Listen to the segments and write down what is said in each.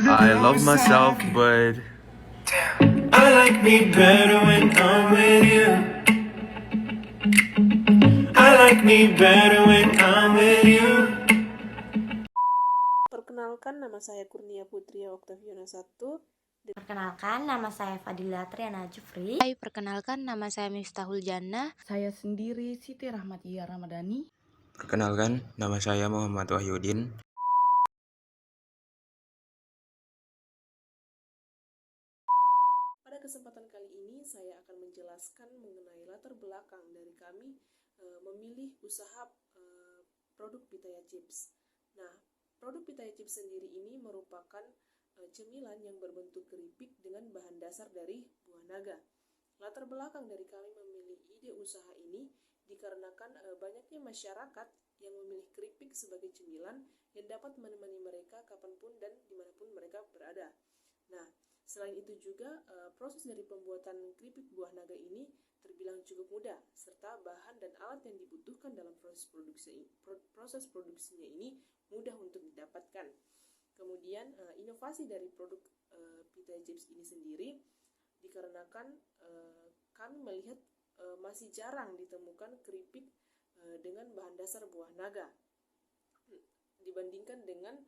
I love myself, but I like me better when I'm with you. I like me better when I'm with you. Perkenalkan, nama saya Kurnia Putria Oktaviana 1. Perkenalkan, nama saya Fadila Triana Jufri. Hai, perkenalkan nama saya Miftahul Jannah. Saya sendiri Siti Rahmatia Ramadhani. Perkenalkan, nama saya Muhammad Wahyudin. Pada kesempatan kali ini saya akan menjelaskan mengenai latar belakang dari kami memilih usaha produk Pitaya Chips. Nah, produk Pitaya Chips sendiri ini merupakan cemilan yang berbentuk keripik dengan bahan dasar dari buah naga. Latar belakang dari kami memilih ide usaha ini dikarenakan banyaknya masyarakat yang memilih keripik sebagai cemilan yang dapat menemani mereka kapanpun dan dimanapun mereka berada. Nah, selain itu juga proses dari pembuatan keripik buah naga ini terbilang cukup mudah, serta bahan dan alat yang dibutuhkan dalam proses produksinya ini mudah untuk didapatkan. Kemudian inovasi dari produk Pitaya Chips ini sendiri dikarenakan kami melihat masih jarang ditemukan keripik dengan bahan dasar buah naga dibandingkan dengan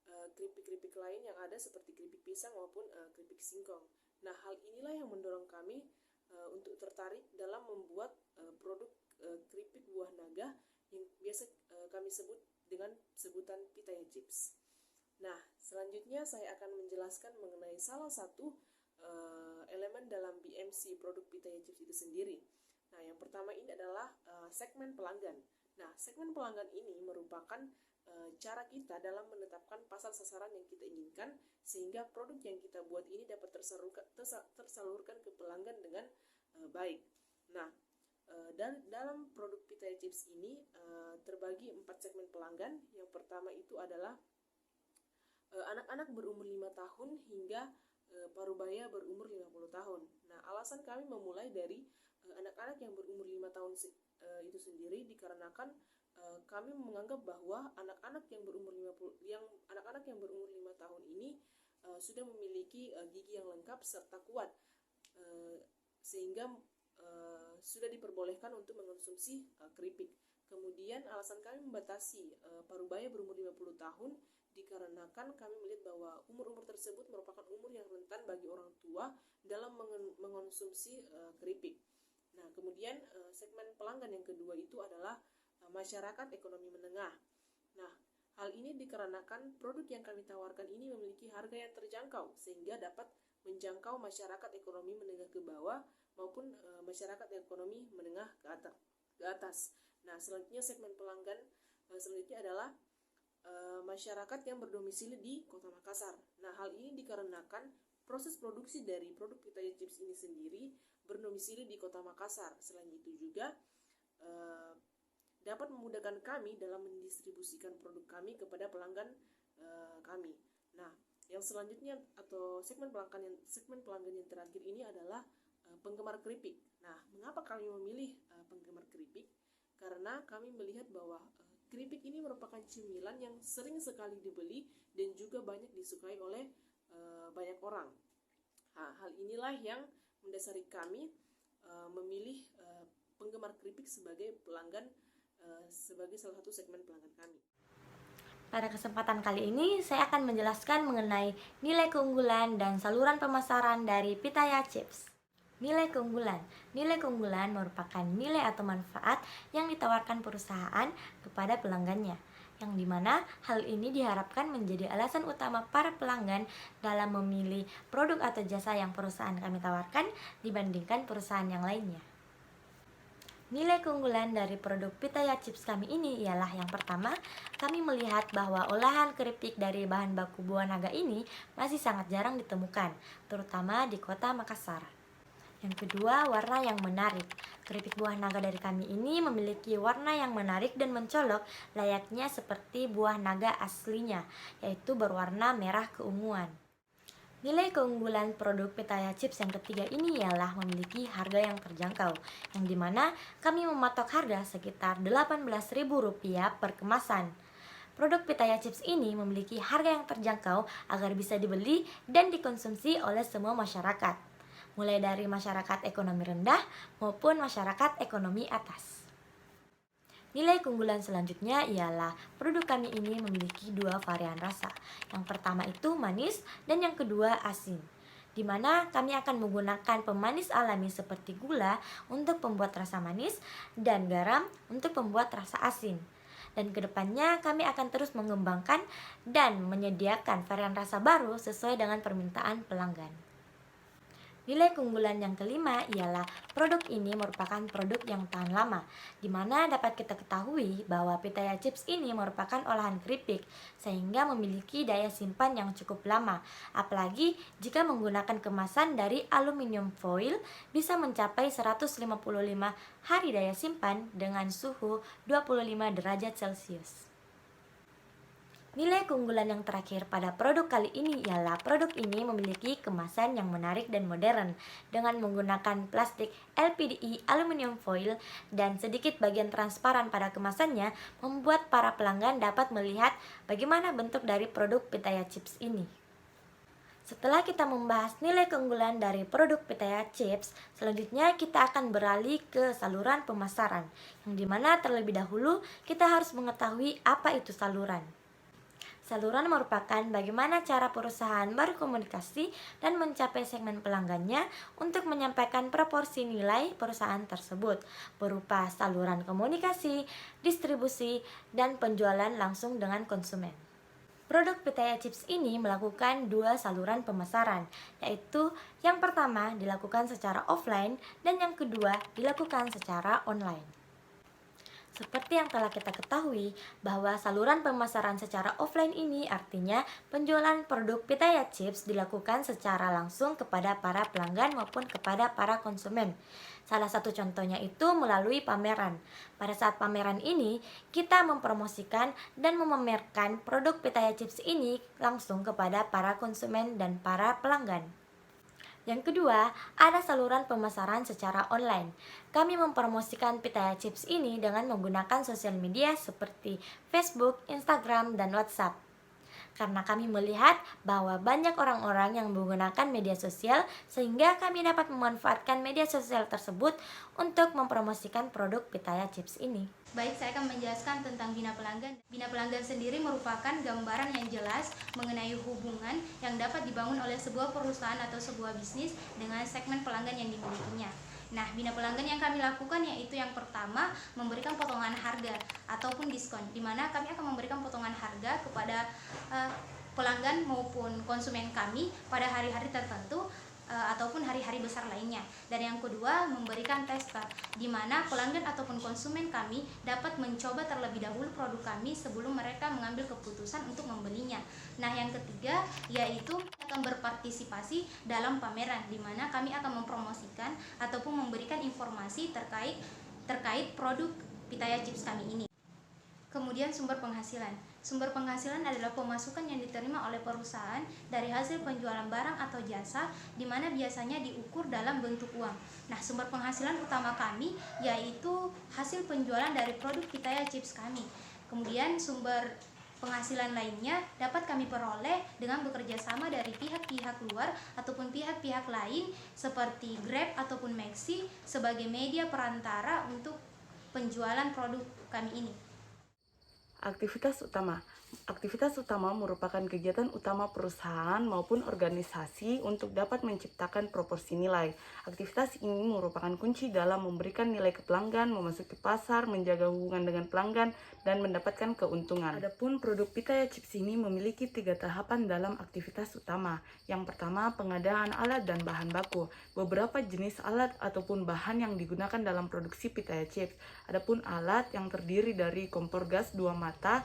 keripik-keripik lain yang ada seperti keripik pisang maupun keripik singkong. Nah, hal inilah yang mendorong kami untuk tertarik dalam membuat produk keripik buah naga yang biasa kami sebut dengan sebutan Pitaya Chips. Nah, selanjutnya saya akan menjelaskan mengenai salah satu elemen dalam BMC produk Pitaya Chips itu sendiri. Nah, yang pertama ini adalah segmen pelanggan. Nah, segmen pelanggan ini merupakan cara kita dalam menetapkan pasar sasaran yang kita inginkan sehingga produk yang kita buat ini dapat tersalurkan ke pelanggan dengan baik. Nah, dalam produk Pitaya Chips ini terbagi 4 segmen pelanggan. Yang pertama itu adalah anak-anak berumur 5 tahun hingga parubaya berumur 50 tahun. Nah, alasan kami memulai dari anak-anak yang berumur 5 tahun itu sendiri dikarenakan kami menganggap bahwa anak-anak yang berumur 5 tahun ini sudah memiliki gigi yang lengkap serta kuat sehingga sudah diperbolehkan untuk mengonsumsi keripik. Kemudian alasan kami membatasi parubaya berumur 50 tahun dikarenakan kami melihat bahwa umur-umur tersebut merupakan umur yang rentan bagi orang tua dalam mengonsumsi keripik. Nah, kemudian segmen pelanggan yang kedua itu adalah masyarakat ekonomi menengah. Nah, hal ini dikarenakan produk yang kami tawarkan ini memiliki harga yang terjangkau sehingga dapat menjangkau masyarakat ekonomi menengah ke bawah maupun masyarakat ekonomi menengah ke atas. Nah, selanjutnya segmen pelanggan selanjutnya adalah masyarakat yang berdomisili di Kota Makassar. Nah, hal ini dikarenakan proses produksi dari produk Pitaya Chips ini sendiri berdomisili di Kota Makassar. Selain itu juga dapat memudahkan kami dalam mendistribusikan produk kami kepada pelanggan kami. Nah, yang selanjutnya atau segmen pelanggan yang terakhir ini adalah penggemar keripik. Nah, mengapa kami memilih penggemar keripik? Karena kami melihat bahwa keripik ini merupakan cemilan yang sering sekali dibeli dan juga banyak disukai oleh banyak orang. Nah, hal inilah yang mendasari kami memilih penggemar keripik sebagai pelanggan sebagai salah satu segmen pelanggan kami. Pada kesempatan kali ini, saya akan menjelaskan mengenai nilai keunggulan dan saluran pemasaran dari Pitaya Chips. Nilai keunggulan merupakan nilai atau manfaat yang ditawarkan perusahaan kepada pelanggannya, yang dimana hal ini diharapkan menjadi alasan utama para pelanggan dalam memilih produk atau jasa yang perusahaan kami tawarkan dibandingkan perusahaan yang lainnya. Nilai keunggulan dari produk Pitaya Chips kami ini ialah yang pertama, kami melihat bahwa olahan keripik dari bahan baku buah naga ini masih sangat jarang ditemukan, terutama di Kota Makassar. Yang kedua, warna yang menarik. Keripik buah naga dari kami ini memiliki warna yang menarik dan mencolok layaknya seperti buah naga aslinya, yaitu berwarna merah keunguan. Nilai keunggulan produk Pitaya Chips yang ketiga ini ialah memiliki harga yang terjangkau, yang dimana kami mematok harga sekitar Rp18.000 per kemasan. Produk Pitaya Chips ini memiliki harga yang terjangkau agar bisa dibeli dan dikonsumsi oleh semua masyarakat, mulai dari masyarakat ekonomi rendah maupun masyarakat ekonomi atas. Nilai keunggulan selanjutnya ialah produk kami ini memiliki 2 varian rasa. Yang pertama itu manis dan yang kedua asin, di mana kami akan menggunakan pemanis alami seperti gula untuk pembuat rasa manis dan garam untuk pembuat rasa asin. Dan kedepannya kami akan terus mengembangkan dan menyediakan varian rasa baru sesuai dengan permintaan pelanggan. Nilai keunggulan yang kelima ialah produk ini merupakan produk yang tahan lama, di mana dapat kita ketahui bahwa Pitaya Chips ini merupakan olahan keripik, sehingga memiliki daya simpan yang cukup lama. Apalagi jika menggunakan kemasan dari aluminium foil, bisa mencapai 155 hari daya simpan dengan suhu 25 derajat Celcius. Nilai keunggulan yang terakhir pada produk kali ini ialah produk ini memiliki kemasan yang menarik dan modern dengan menggunakan plastik LPDI aluminium foil dan sedikit bagian transparan pada kemasannya membuat para pelanggan dapat melihat bagaimana bentuk dari produk Pitaya Chips ini. Setelah kita membahas nilai keunggulan dari produk Pitaya Chips, selanjutnya kita akan beralih ke saluran pemasaran, yang dimana terlebih dahulu kita harus mengetahui apa itu saluran. Saluran merupakan bagaimana cara perusahaan berkomunikasi dan mencapai segmen pelanggannya untuk menyampaikan proporsi nilai perusahaan tersebut berupa saluran komunikasi, distribusi, dan penjualan langsung dengan konsumen. Produk Pitaya Chips ini melakukan 2 saluran pemasaran, yaitu yang pertama dilakukan secara offline dan yang kedua dilakukan secara online. Seperti yang telah kita ketahui bahwa saluran pemasaran secara offline ini artinya penjualan produk Pitaya Chips dilakukan secara langsung kepada para pelanggan maupun kepada para konsumen. Salah satu contohnya itu melalui pameran. Pada saat pameran ini, kita mempromosikan dan memamerkan produk Pitaya Chips ini langsung kepada para konsumen dan para pelanggan. Yang kedua, ada saluran pemasaran secara online. Kami mempromosikan Pitaya Chips ini dengan menggunakan sosial media seperti Facebook, Instagram, dan WhatsApp. Karena kami melihat bahwa banyak orang-orang yang menggunakan media sosial, sehingga kami dapat memanfaatkan media sosial tersebut untuk mempromosikan produk Pitaya Chips ini. Baik, saya akan menjelaskan tentang Bina Pelanggan. Bina Pelanggan sendiri merupakan gambaran yang jelas mengenai hubungan yang dapat dibangun oleh sebuah perusahaan atau sebuah bisnis dengan segmen pelanggan yang dimilikinya. Nah, bina pelanggan yang kami lakukan yaitu yang pertama, memberikan potongan harga ataupun diskon, di mana kami akan memberikan potongan harga kepada pelanggan maupun konsumen kami pada hari-hari tertentu ataupun hari-hari besar lainnya. Dan yang kedua, memberikan tester, di mana pelanggan ataupun konsumen kami dapat mencoba terlebih dahulu produk kami sebelum mereka mengambil keputusan untuk membelinya. Nah, yang ketiga yaitu akan berpartisipasi dalam pameran, di mana kami akan mempromosikan ataupun memberikan informasi terkait produk Pitaya Chips kami ini. Kemudian sumber penghasilan. Sumber penghasilan adalah pemasukan yang diterima oleh perusahaan dari hasil penjualan barang atau jasa, di mana biasanya diukur dalam bentuk uang. Nah, sumber penghasilan utama kami yaitu hasil penjualan dari produk Pitaya Chips kami. Kemudian sumber penghasilan lainnya dapat kami peroleh dengan bekerja sama dari pihak-pihak luar ataupun pihak-pihak lain seperti Grab ataupun Maxi sebagai media perantara untuk penjualan produk kami ini. Aktivitas utama. Aktivitas utama merupakan kegiatan utama perusahaan maupun organisasi untuk dapat menciptakan proporsi nilai. Aktivitas ini merupakan kunci dalam memberikan nilai ke pelanggan, memasuki pasar, menjaga hubungan dengan pelanggan, dan mendapatkan keuntungan. Adapun produk Pitaya Chips ini memiliki 3 tahapan dalam aktivitas utama. Yang pertama, pengadaan alat dan bahan baku. Beberapa jenis alat ataupun bahan yang digunakan dalam produksi Pitaya Chips. Adapun alat yang terdiri dari kompor gas 2 mata,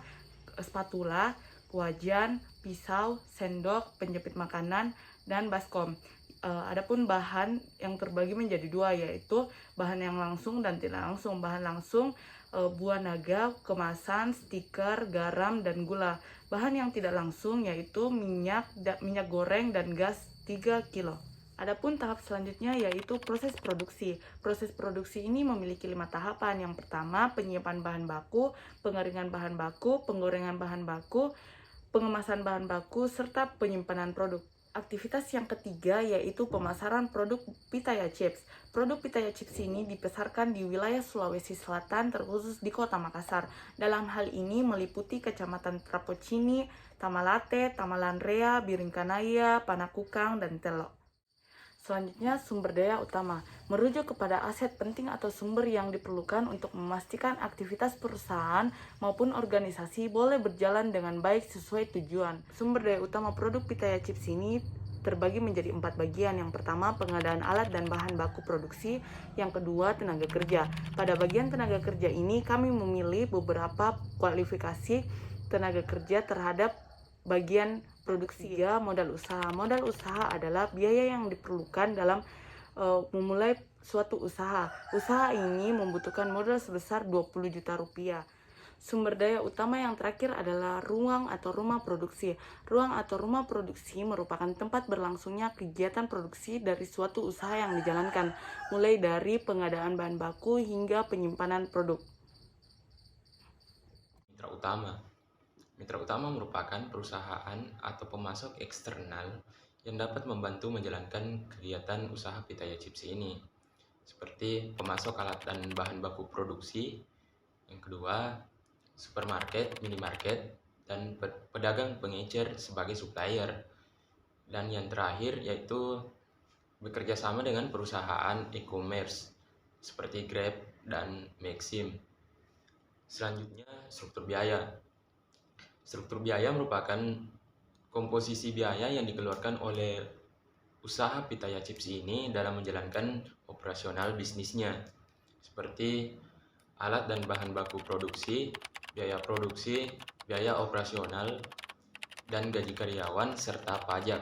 spatula, wajan, pisau, sendok, penjepit makanan, dan baskom. Adapun bahan yang terbagi menjadi 2, yaitu bahan yang langsung dan tidak langsung. Bahan langsung buah naga, kemasan, stiker, garam, dan gula. Bahan yang tidak langsung yaitu minyak goreng dan gas 3 kilo. Adapun tahap selanjutnya yaitu proses produksi. Proses produksi ini memiliki 5 tahapan. Yang pertama, penyiapan bahan baku, pengeringan bahan baku, penggorengan bahan baku, pengemasan bahan baku, serta penyimpanan produk. Aktivitas yang ketiga yaitu pemasaran produk Pitaya Chips. Produk Pitaya Chips ini dipasarkan di wilayah Sulawesi Selatan, terkhusus di Kota Makassar. Dalam hal ini meliputi Kecamatan Trapocini, Tamalate, Tamalanrea, Biringkanaya, Panakukang, dan Telok. Selanjutnya, sumber daya utama. Merujuk kepada aset penting atau sumber yang diperlukan untuk memastikan aktivitas perusahaan maupun organisasi boleh berjalan dengan baik sesuai tujuan. Sumber daya utama produk Pitaya Chips ini terbagi menjadi 4 bagian. Yang pertama, pengadaan alat dan bahan baku produksi. Yang kedua, tenaga kerja. Pada bagian tenaga kerja ini, kami memilih beberapa kualifikasi tenaga kerja terhadap bagian produksi. Ya, modal usaha. Modal usaha adalah biaya yang diperlukan dalam memulai suatu usaha. Usaha ini membutuhkan modal sebesar 20 juta rupiah. Sumber daya utama yang terakhir adalah ruang atau rumah produksi. Ruang atau rumah produksi merupakan tempat berlangsungnya kegiatan produksi dari suatu usaha yang dijalankan, mulai dari pengadaan bahan baku hingga penyimpanan produk. Mitra utama merupakan perusahaan atau pemasok eksternal yang dapat membantu menjalankan kegiatan usaha Pitaya Chips ini, seperti pemasok alat dan bahan baku produksi. Yang kedua, supermarket, minimarket, dan pedagang pengecer sebagai supplier. Dan yang terakhir yaitu bekerja sama dengan perusahaan e-commerce seperti Grab dan Maxim. Selanjutnya, struktur biaya. Struktur biaya merupakan komposisi biaya yang dikeluarkan oleh usaha Pitaya Chips ini dalam menjalankan operasional bisnisnya, seperti alat dan bahan baku produksi, biaya operasional, dan gaji karyawan, serta pajak.